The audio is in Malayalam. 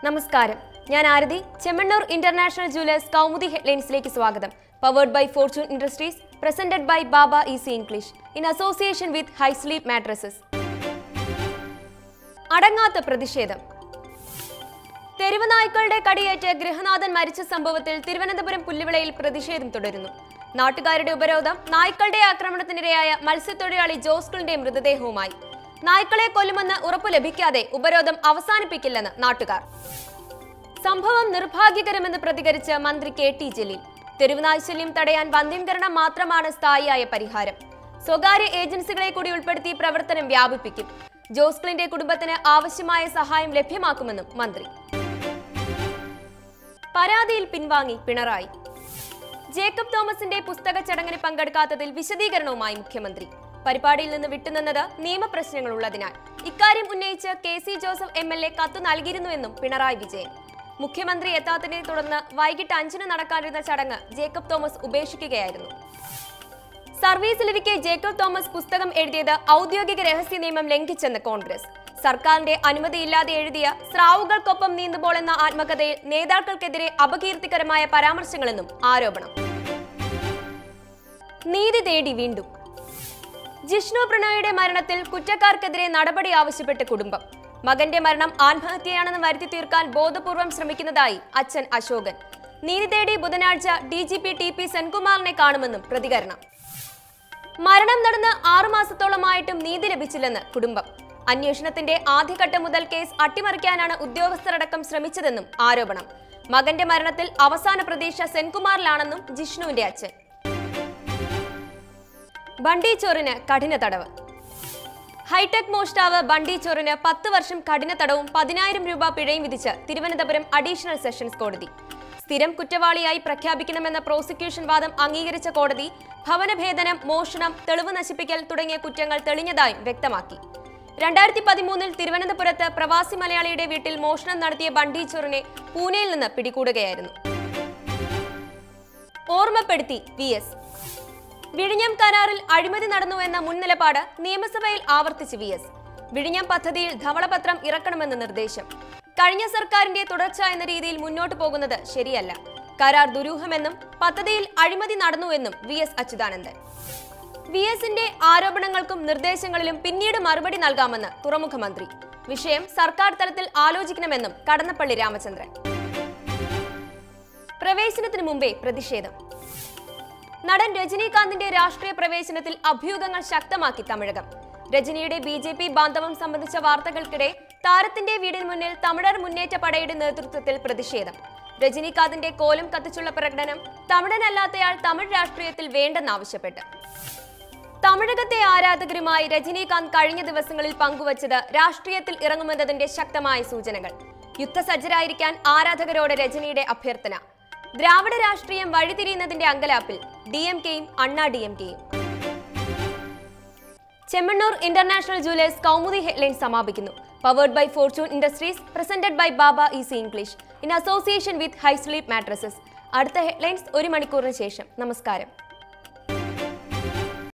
നമസ്കാരം, ഞാൻ ആരതി. ചെമ്മണ്ണൂർ ഇന്റർനാഷണൽ ജുവലേഴ്സ് കൗമുദി ഹെഡ്ലൈൻസിലേക്ക് സ്വാഗതം. Powered by Fortune industries, presented by Baba easy English in association with high sleep mattresses. അടങ്ങാത്ത പ്രതിഷേധം. തെരുവ് നായ്ക്കളുടെ കടിയേറ്റ് ഗൃഹനാഥൻ മരിച്ച സംഭവത്തിൽ തിരുവനന്തപുരം പുല്ലുവിളയിൽ പ്രതിഷേധം തുടരുന്നു. നാട്ടുകാരുടെ ഉപരോധം നായ്ക്കളുടെ ആക്രമണത്തിനിരയായ മത്സ്യത്തൊഴിലാളി ജോസ്കുളിന്റെ മൃതദേഹവുമായി. നായ്ക്കളെ കൊല്ലുമെന്ന് ഉറപ്പു ലഭിക്കാതെ ഉപരോധം അവസാനിപ്പിക്കില്ലെന്ന് നാട്ടുകാർ. സംഭവം നിർഭാഗ്യകരമെന്ന് പ്രതികരിച്ച് മന്ത്രി കെ ടി ജലീൽ. തെരുവുനായ്ശല്യം തടയാൻ വന്ധ്യംകരണം മാത്രമാണ് സ്ഥായിയായ പരിഹാരം. സ്വകാര്യ ഏജൻസികളെ കൂടി ഉൾപ്പെടുത്തി പ്രവർത്തനം വ്യാപിപ്പിക്കും. ജോസ്കുളിന്റെ കുടുംബത്തിന് ആവശ്യമായ സഹായം ലഭ്യമാക്കുമെന്നും മന്ത്രി. പരാതിയിൽ പിൻവാങ്ങി പിണറായി. ജേക്കബ് തോമസിന്റെ പുസ്തക ചടങ്ങിന് പങ്കെടുക്കാത്തതിൽ വിശദീകരണവുമായി മുഖ്യമന്ത്രി. പരിപാടിയിൽ നിന്ന് വിട്ടുനിന്നത് നിയമപ്രശ്നങ്ങളുള്ളതിനാൽ. ഇക്കാര്യം ഉന്നയിച്ച് KC ജോസഫ് MLA കത്ത് നൽകിയിരുന്നുവെന്നും പിണറായി വിജയൻ. മുഖ്യമന്ത്രി എത്താത്തതിനെ തുടർന്ന് വൈകിട്ട് 5-ന് നടക്കാനിരുന്ന ചടങ്ങ് ജേക്കബ് തോമസ് ഉപേക്ഷിക്കുകയായിരുന്നു. സർവീസിലിരിക്കെ ജേക്കബ് തോമസ് പുസ്തകം എഴുതിയത് ഔദ്യോഗിക രഹസ്യ നിയമം ലംഘിച്ചെന്ന് കോൺഗ്രസ്. സർക്കാരിന്റെ അനുമതിയില്ലാതെ എഴുതിയ സ്രാവുകൾക്കൊപ്പം നീന്തുമ്പോൾ എന്ന ആത്മകഥയിൽ നേതാക്കൾക്കെതിരെ അപകീർത്തികരമായ പരാമർശങ്ങളെന്നും ആരോപണം. നീതി തേടി വീണ്ടും. ജിഷ്ണു പ്രണോയുടെ മരണത്തിൽ കുറ്റക്കാർക്കെതിരെ നടപടി ആവശ്യപ്പെട്ട് കുടുംബം. മകന്റെ മരണം ആത്മഹത്യയാണെന്ന് വരുത്തി തീർക്കാൻ ബോധപൂർവം ശ്രമിക്കുന്നതായി അച്ഛൻ അശോകൻ. നീതി തേടി ബുധനാഴ്ച DGP TP സെൻകുമാറിനെ കാണുമെന്നും പ്രതികരണം. മരണം നടന്ന് 6 മാസത്തോളമായിട്ടും നീതി ലഭിച്ചില്ലെന്ന് കുടുംബം. അന്വേഷണത്തിന്റെ ആദ്യഘട്ടം മുതൽ കേസ് അട്ടിമറിക്കാനാണ് ഉദ്യോഗസ്ഥരടക്കം ശ്രമിച്ചതെന്നും ആരോപണം. മകന്റെ മരണത്തിൽ അവസാന പ്രതീക്ഷ സെൻകുമാറിലാണെന്നും ജിഷ്ണുവിന്റെ അച്ഛൻ. ബണ്ടി ചോറിന് കഠിന തടവ്. ഹൈടെക് മോഷ്ടാവ് ബണ്ടി ചോറിന് 10 വർഷം കഠിന തടവും 10,000 രൂപ പിഴയും വിധിച്ച് തിരുവനന്തപുരം അഡീഷണൽ സെഷൻസ് കോടതി. സ്ഥിരം കുറ്റവാളിയായി പ്രഖ്യാപിക്കണമെന്ന പ്രോസിക്യൂഷൻ വാദം അംഗീകരിച്ച കോടതി ഭവനഭേദനം, മോഷണം, തെളിവ് നശിപ്പിക്കൽ തുടങ്ങിയ കുറ്റങ്ങൾ തെളിഞ്ഞതായും വ്യക്തമാക്കി. 2013-ൽ തിരുവനന്തപുരത്ത് പ്രവാസി മലയാളിയുടെ വീട്ടിൽ മോഷണം നടത്തിയ ബണ്ടി ചോറിനെ പൂനെയിൽ നിന്ന് പിടികൂടുകയായിരുന്നു. ഓർമ്മപ്പെടുത്തി VS. വിഴിഞ്ഞം കരാറിൽ അഴിമതി നടന്നുവെന്ന മുൻ നിലപാട് നിയമസഭയിൽ ആവർത്തിച്ച് VS. വിഴിഞ്ഞം പദ്ധതിയിൽ ധവളപത്രം ഇറക്കണമെന്ന് നിർദ്ദേശം. കഴിഞ്ഞ സർക്കാരിന്റെ തുടർച്ച എന്ന രീതിയിൽ മുന്നോട്ടു പോകുന്നത് ശരിയല്ല. കരാർ ദുരൂഹമെന്നും പദ്ധതിയിൽ അഴിമതി നടന്നുവെന്നും VS അച്യുതാനന്ദൻ. VSന്റെ ആരോപണങ്ങൾക്കും നിർദ്ദേശങ്ങളിലും പിന്നീട് മറുപടി നൽകാമെന്ന് തുറമുഖ മന്ത്രി. വിഷയം സർക്കാർ തലത്തിൽ ആലോചിക്കണമെന്നും കടന്നപ്പള്ളി രാമചന്ദ്രൻ. പ്രവേശനത്തിന് മുമ്പേ പ്രതിഷേധം. നടൻ രജനീകാന്തിന്റെ രാഷ്ട്രീയ പ്രവേശനത്തിൽ അഭ്യൂഹങ്ങൾ ശക്തമാക്കി തമിഴകം. രജനിയുടെ BJP ബാന്ധവം സംബന്ധിച്ച വാർത്തകൾക്കിടെ താരത്തിന്റെ വീടിന് മുന്നിൽ തമിഴർ മുന്നേറ്റ പടയുടെ നേതൃത്വത്തിൽ പ്രതിഷേധം. രജനീകാന്തിന്റെ കോലം കത്തിച്ചുള്ള പ്രകടനം തമിഴനല്ലാത്തയാൾ തമിഴ് രാഷ്ട്രീയത്തിൽ വേണ്ടെന്നാവശ്യപ്പെട്ട്. തമിഴകത്തെ ആരാധകരുമായി രജനീകാന്ത് കഴിഞ്ഞ ദിവസങ്ങളിൽ പങ്കുവച്ചത് രാഷ്ട്രീയത്തിൽ ഇറങ്ങുമെന്നതിന്റെ ശക്തമായ സൂചനകൾ. യുദ്ധസജ്ജരായിരിക്കാൻ ആരാധകരോട് രജനിയുടെ അഭ്യർത്ഥന. ദ്രാവിഡ രാഷ്ട്രീയം വഴിതിരിയുന്നതിന്റെ അങ്കലാപ്പിൽ DMKയും അണ്ണാ DMKയും. Chemmanur international jewellers Kaumudi headlines സമാപിക്കുന്നു. Powered by Fortune industries, presented by Baba easy English in association with high sleep mattresses. അടുത്ത ഹെഡ്ലൈൻസ് 1 മണിക്കൂറിന് ശേഷം. നമസ്കാരം.